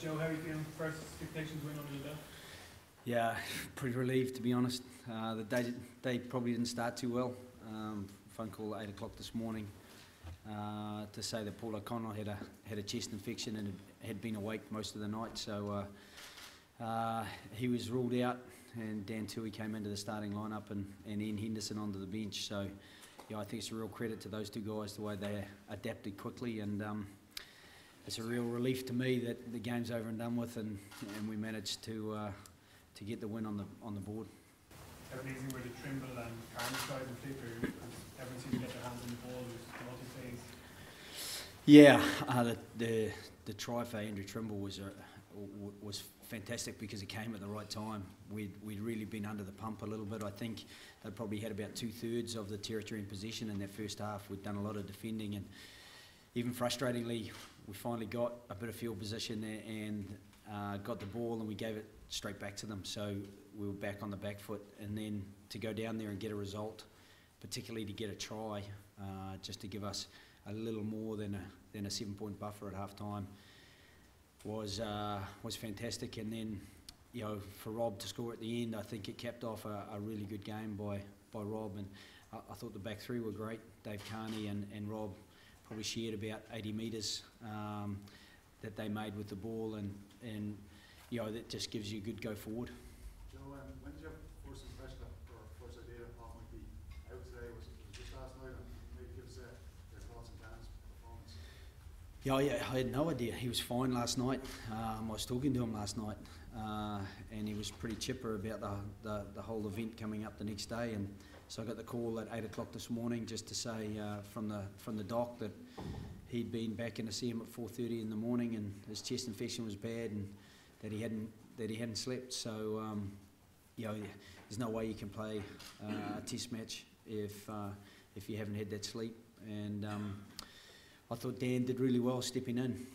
Joe, how are you feeling? First expectations win under the belt? Yeah, pretty relieved to be honest. The day probably didn't start too well. Phone call at 8 o'clock this morning to say that Paul O'Connell had a chest infection and had been awake most of the night. So he was ruled out, and Dan Tui came into the starting lineup and Ian Henderson onto the bench. So yeah, I think it's a real credit to those two guys the way they adapted quickly, and it's a real relief to me that the game's over and done with, and we managed to get the win on the board. Amazing where the Trimble and Carnes tried and Flipper, everyone seemed to get their hands on the ball. It was multi-phase. Yeah, the try for Andrew Trimble was fantastic because it came at the right time. We'd really been under the pump a little bit. I think they probably had about 2/3 of the territory in possession in their first half. We'd done a lot of defending, and even frustratingly, we finally got a bit of field position there and got the ball, and we gave it straight back to them. So we were back on the back foot, and then to go down there and get a result, particularly to get a try, just to give us a little more than a 7-point buffer at half time, was fantastic. And then, you know, for Rob to score at the end, I think it capped off a really good game by Rob, and I thought the back three were great. Dave Carney and Rob probably shared about 80 metres that they made with the ball, and you know, that just gives you a good go forward. Joe, when did you have first impression or first idea that Paul might be out today? Was it just last night? And maybe give us your thoughts on Dan's performance. Yeah, I had no idea. He was fine last night. I was talking to him last night, and he was pretty chipper about the whole event coming up the next day. And so I got the call at 8 o'clock this morning just to say from the doc that he'd been back in to see him at 4:30 in the morning, and his chest infection was bad, and that he hadn't slept. So you know, there's no way you can play a test match if you haven't had that sleep. And I thought Dan did really well stepping in,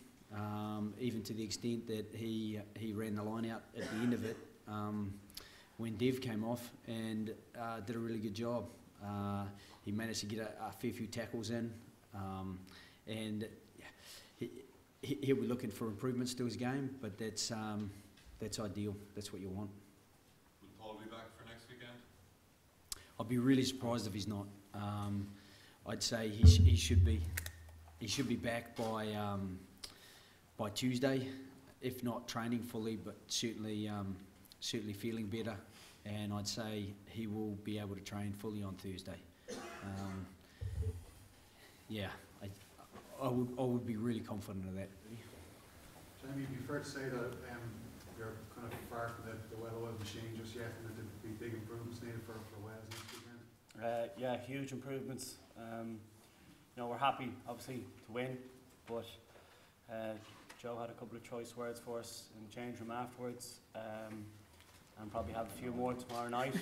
even to the extent that he ran the line out at the end of it when Dev came off, and did a really good job. He managed to get a fair few tackles in, and he'll be looking for improvements to his game, but that's ideal. That's what you want. Will Paul be back for next weekend? I'd be really surprised if he's not. I'd say he should be back by Tuesday, if not training fully, but certainly feeling better. And I'd say he will be able to train fully on Thursday. Yeah, I would be really confident of that. Jamie, it'd be fair to say that you're kind of far from the well-oiled machine just yet, and that there'd be big improvements needed for Wales next weekend. Yeah, huge improvements. You know, we're happy, obviously, to win, but Joe had a couple of choice words for us in the change room afterwards, and probably have a few more tomorrow night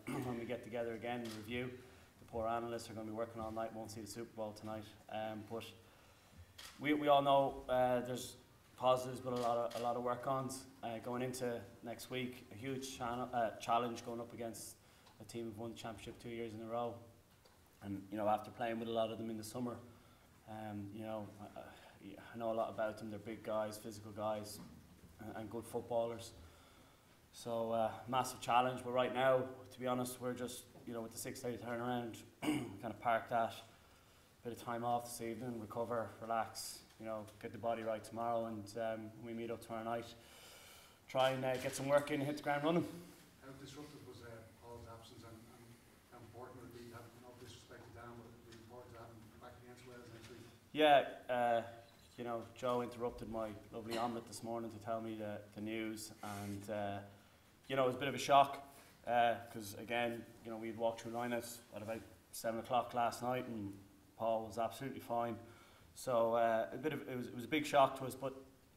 when we get together again and review. The poor analysts are going to be working all night, won't see the Super Bowl tonight. But we all know there's positives, but a lot of work-ons going into next week. A huge challenge going up against a team who've won the championship 2 years in a row, and you know, after playing with a lot of them in the summer, you know, I know a lot about them. They're big guys, physical guys, and good footballers. So massive challenge. But right now, to be honest, we're just, you know, with the 6-day turnaround, kind of park that, bit of time off this evening, recover, relax, you know, get the body right tomorrow, and we meet up tomorrow night, try and get some work in and hit the ground running. How disruptive was Paul's absence, and how important would it be, having no disrespect to Dan, but it'd be important to have him back against Wales next week? Yeah, you know, Joe interrupted my lovely omelette this morning to tell me the news, and you know, it was a bit of a shock because again, you know, we'd walked through lineouts at about 7 o'clock last night, and Paul was absolutely fine. So it was a big shock to us, but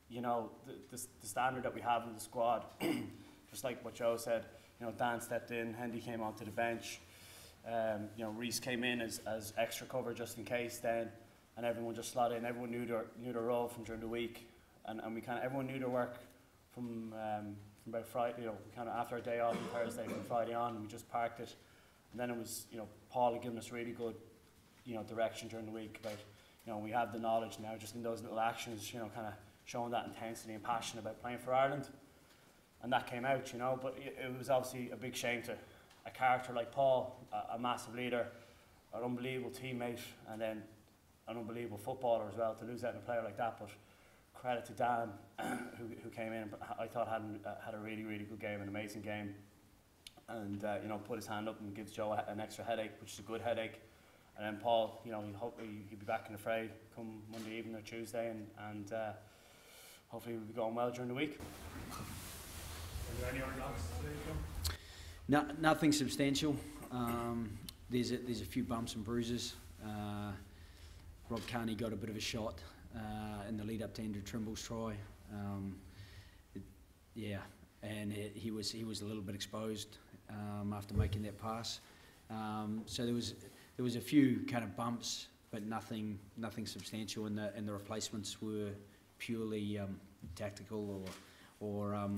you know, the standard that we have in the squad, just like what Joe said, you know, Dan stepped in, Hendy came onto the bench, you know, Reese came in as extra cover just in case then, and everyone just slotted in. Everyone knew their role from during the week, and everyone knew their work from about Friday, you know, kind of after our day off on Thursday from Friday on, and we just parked it. And then it was, you know, Paul had given us really good, you know, direction during the week about, you know, we have the knowledge now, just in those little actions, you know, kind of showing that intensity and passion about playing for Ireland. And that came out, you know, but it was obviously a big shame to a character like Paul, a massive leader, an unbelievable teammate, and then an unbelievable footballer as well, to lose out on a player like that. But credit to Dan, who came in, I thought had a really, really good game, an amazing game, and you know, put his hand up and gives Joe an extra headache, which is a good headache. And then Paul, you know, he'll be back in the fray come Monday evening or Tuesday, and hopefully we'll be going well during the week. Are there any other knocks today, Joe? No, nothing substantial. There's a few bumps and bruises. Rob Carney got a bit of a shot in the lead up to Andrew Trimble's try. He was a little bit exposed after making that pass. So there was a few kind of bumps, but nothing substantial, and the replacements were purely tactical or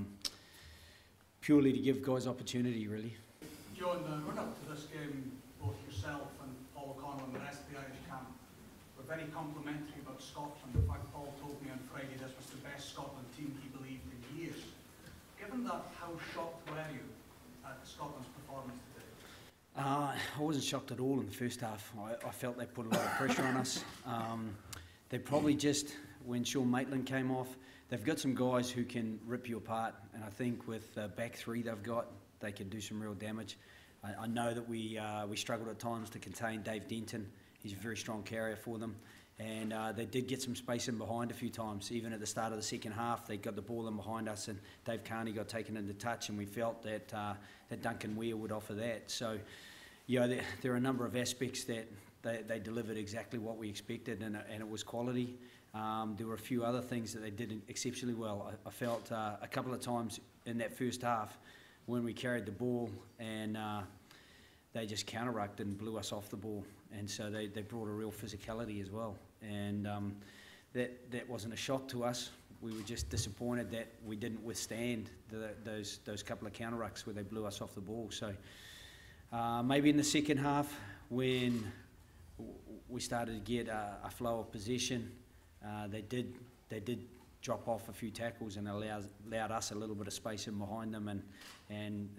purely to give guys opportunity, really. Joe, in the run-up to this game, both yourself and Paul O'Connell and the rest of the Irish camp were very complimentary about Scotland. In fact, Paul told me on Friday this was the best Scotland team he believed in years. Given that, how shocked were you at Scotland's performance today? I wasn't shocked at all in the first half. I felt they put a lot of pressure on us. They probably just, when Sean Maitland came off, they've got some guys who can rip you apart, and I think with the back three they've got, they can do some real damage. I know that we struggled at times to contain Dave Denton. He's a very strong carrier for them, and they did get some space in behind a few times. Even at the start of the second half, they got the ball in behind us, and Dave Carney got taken into touch, and we felt that that Duncan Weir would offer that. So, you know, there are a number of aspects that they delivered exactly what we expected, and it was quality. There were a few other things that they did exceptionally well. I felt a couple of times in that first half when we carried the ball and they just counter-rucked and blew us off the ball, and so they brought a real physicality as well, and that wasn't a shock to us. We were just disappointed that we didn't withstand those couple of counter-rucks where they blew us off the ball. So maybe in the second half, when we started to get a flow of possession, they did drop off a few tackles and allowed us a little bit of space in behind them, and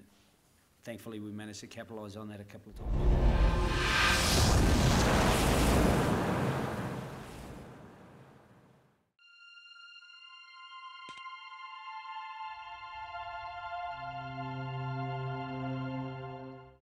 thankfully we managed to capitalise on that a couple of times.